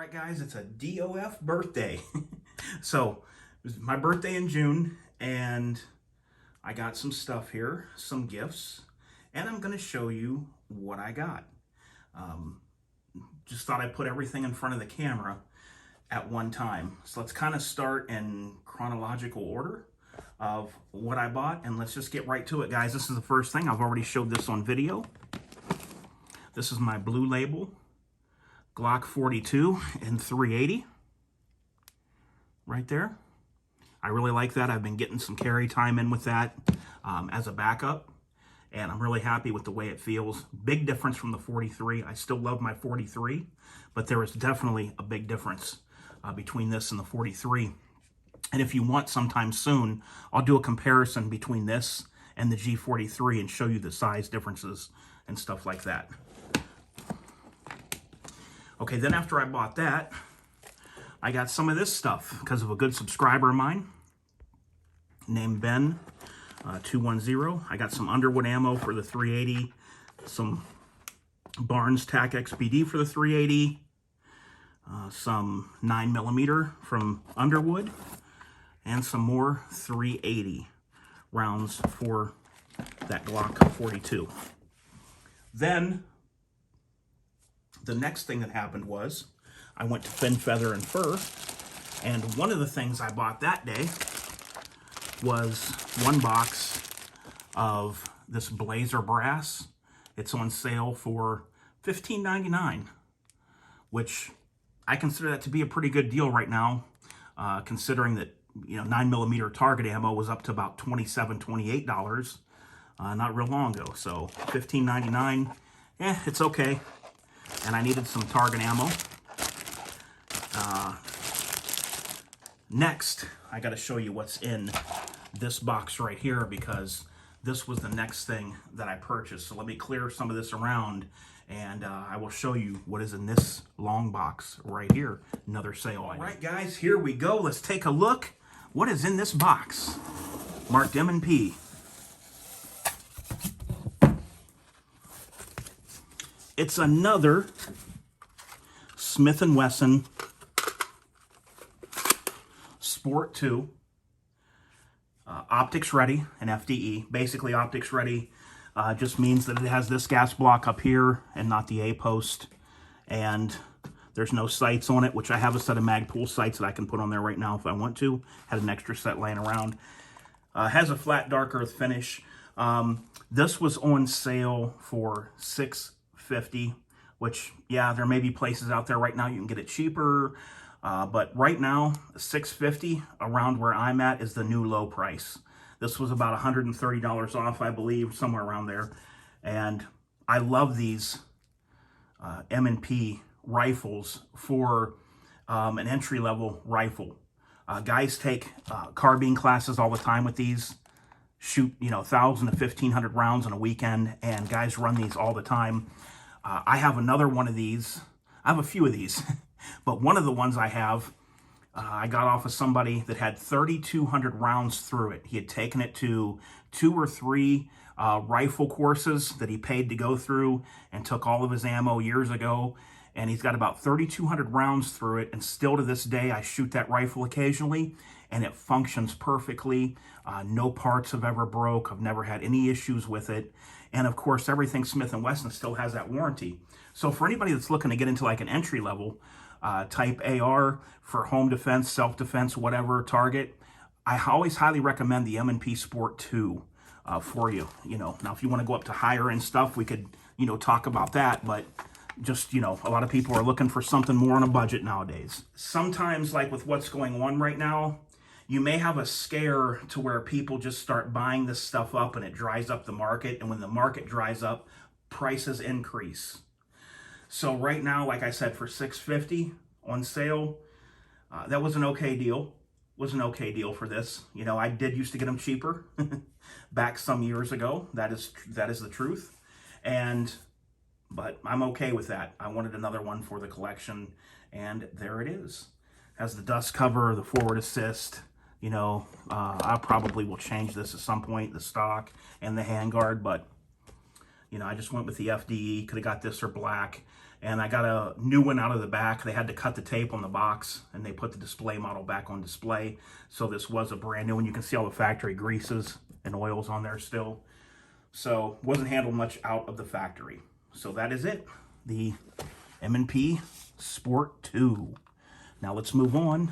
right, guys, it's a DOF birthday. So, it was my birthday in June, and I got some stuff here, some gifts, and I'm going to show you what I got. Just thought I'd put everything in front of the camera at one time. So let's kind of start in chronological order of what I bought, and let's just get right to it, guys. This is the first thing. I've already showed this on video. This is my Blue Label Glock 42 in 380 right there. I really like that. I've been getting some carry time in with that as a backup, and I'm really happy with the way it feels. Big difference from the 43. I still love my 43, but there is definitely a big difference between this and the 43. And if you want, sometime soon, I'll do a comparison between this and the G43 and show you the size differences and stuff like that. Okay, then after I bought that, I got some of this stuff because of a good subscriber of mine named Ben 210. I got some Underwood ammo for the 380, some Barnes TAC XBD for the 380, some 9mm from Underwood, and some more 380 rounds for that Glock 42. Then the next thing that happened was I went to Fin, Feather, and Fur, and one of the things I bought that day was one box of this Blazer brass. It's on sale for $15.99, which I consider that to be a pretty good deal right now, considering that 9mm target ammo was up to about $27, $28 not real long ago. So $15.99, it's okay. And I needed some target ammo. Next, I got to show you what's in this box right here, because this was the next thing that I purchased. So let me clear some of this around, and I will show you what is in this long box right here. Another sale item. All right, guys, here we go. Let's take a look. What is in this box? Marked M&P. It's another Smith & Wesson Sport 2 optics ready, an FDE. Basically, optics ready just means that it has this gas block up here and not the A post, and there's no sights on it, which I have a set of Magpul sights that I can put on there right now if I want to. Had an extra set laying around. Has a flat dark earth finish. This was on sale for $650, which, yeah, there may be places out there right now you can get it cheaper, but right now, $650 around where I'm at is the new low price. This was about $130 off, I believe, somewhere around there, and I love these M&P rifles for an entry-level rifle. Guys take carbine classes all the time with these, shoot 1,000 to 1,500 rounds in a weekend, and guys run these all the time. I have another one of these. I have a few of these, but one of the ones I have, I got off of somebody that had 3,200 rounds through it. He had taken it to 2 or 3 rifle courses that he paid to go through and took all of his ammo years ago, and he's got about 3,200 rounds through it, and still to this day I shoot that rifle occasionally, and it functions perfectly. No parts have ever broke. I've never had any issues with it. And of course, everything Smith & Wesson still has that warranty. So for anybody that's looking to get into like an entry-level type AR for home defense, self-defense, whatever target, I always highly recommend the M&P Sport 2 for you. Now if you want to go up to higher end stuff, we could, talk about that, but just, a lot of people are looking for something more on a budget nowadays. Sometimes, like with what's going on right now, you may have a scare to where people just start buying this stuff up and it dries up the market. And when the market dries up, prices increase. So right now, like I said, for $650 on sale, that was an okay deal. Was an okay deal for this. I did used to get them cheaper back some years ago. That is the truth. But I'm okay with that. I wanted another one for the collection, and there it is. Has the dust cover, the forward assist. I probably will change this at some point, the stock and the handguard, but I just went with the FDE. Could have got this or black. And I got a new one out of the back. They had to cut the tape on the box, and they put the display model back on display. So this was a brand new one. You can see all the factory greases and oils on there still. So wasn't handled much out of the factory. So that is it, the M&P Sport 2. Now let's move on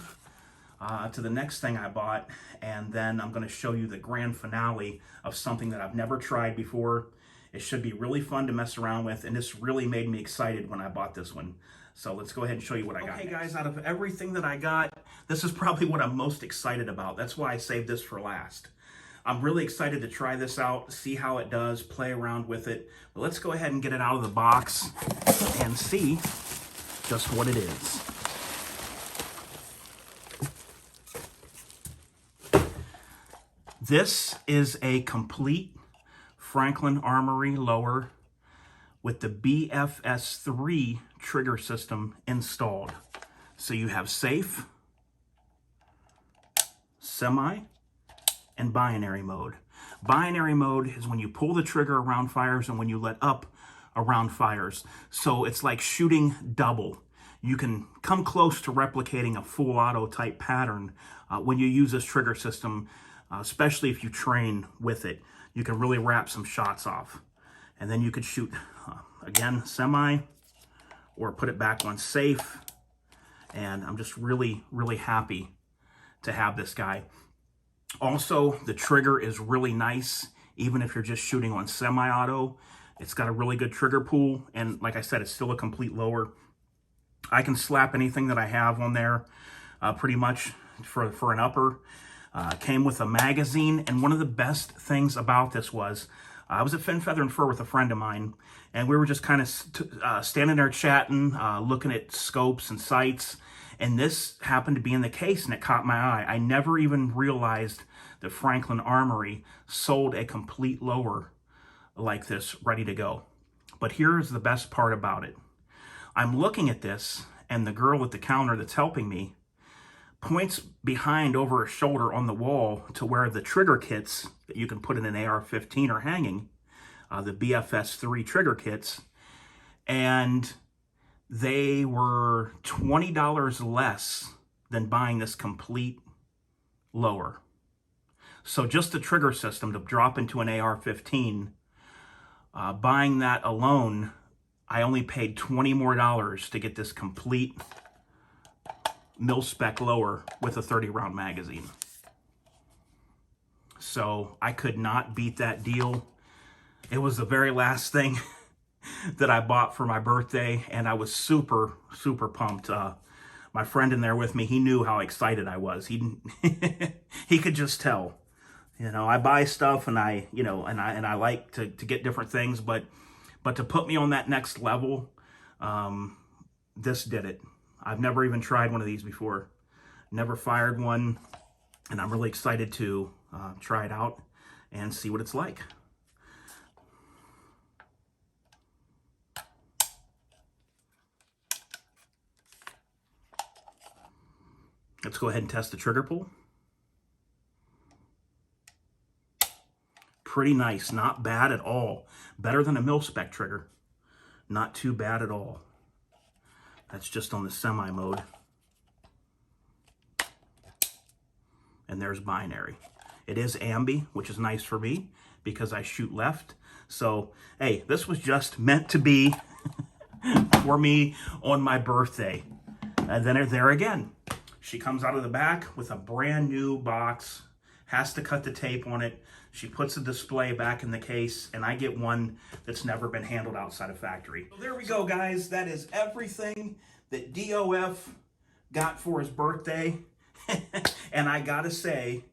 to the next thing I bought, and then I'm going to show you the grand finale of something that I've never tried before. It should be really fun to mess around with, and this really made me excited when I bought this one. So let's go ahead and show you what I got. Okay, guys, out of everything that I got, this is probably what I'm most excited about. That's why I saved this for last. I'm really excited to try this out, see how it does, play around with it. But let's go ahead and get it out of the box and see just what it is. This is a complete Franklin Armory lower with the BFS3 trigger system installed. So you have safe, semi, and binary mode. Binary mode is when you pull the trigger around fires and when you let up around fires. So it's like shooting double. You can come close to replicating a full auto type pattern when you use this trigger system, especially if you train with it. You can really wrap some shots off. And then you could shoot, again, semi, or put it back on safe. And I'm just really, really happy to have this guy. Also, the trigger is really nice, even if you're just shooting on semi-auto. It's got a really good trigger pull, and like I said, it's still a complete lower. I can slap anything that I have on there pretty much for an upper. Came with a magazine, and one of the best things about this was, I was at Fin, Feather, and Fur with a friend of mine, and we were just kind of standing there chatting, looking at scopes and sights, and this happened to be in the case, and it caught my eye. I never even realized that Franklin Armory sold a complete lower like this, ready to go. But here's the best part about it. I'm looking at this, and the girl at the counter that's helping me points behind over her shoulder on the wall to where the trigger kits that you can put in an AR-15 are hanging, the BFS3 trigger kits, and they were $20 less than buying this complete lower. So just the trigger system to drop into an AR-15, buying that alone, I only paid $20 more to get this complete mil-spec lower with a 30-round magazine. So I could not beat that deal. It was the very last thing that I bought for my birthday, and I was super, super pumped. My friend in there with me, he knew how excited I was. He he could just tell. You know, I buy stuff and I like to get different things, but to put me on that next level, this did it. I've never even tried one of these before. Never fired one, and I'm really excited to try it out and see what it's like. Let's go ahead and test the trigger pull. Pretty nice, not bad at all. Better than a mil-spec trigger. Not too bad at all. That's just on the semi mode. And there's binary. It is ambi, which is nice for me because I shoot left. So, hey, this was just meant to be for me on my birthday. And then there again, she comes out of the back with a brand new box, has to cut the tape on it. She puts the display back in the case, and I get one that's never been handled outside of factory. So there we go, guys. That is everything that DOF got for his birthday. And I gotta say,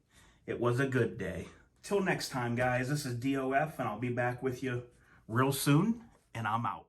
it was a good day. Till next time, guys, this is DOF, and I'll be back with you real soon, and I'm out.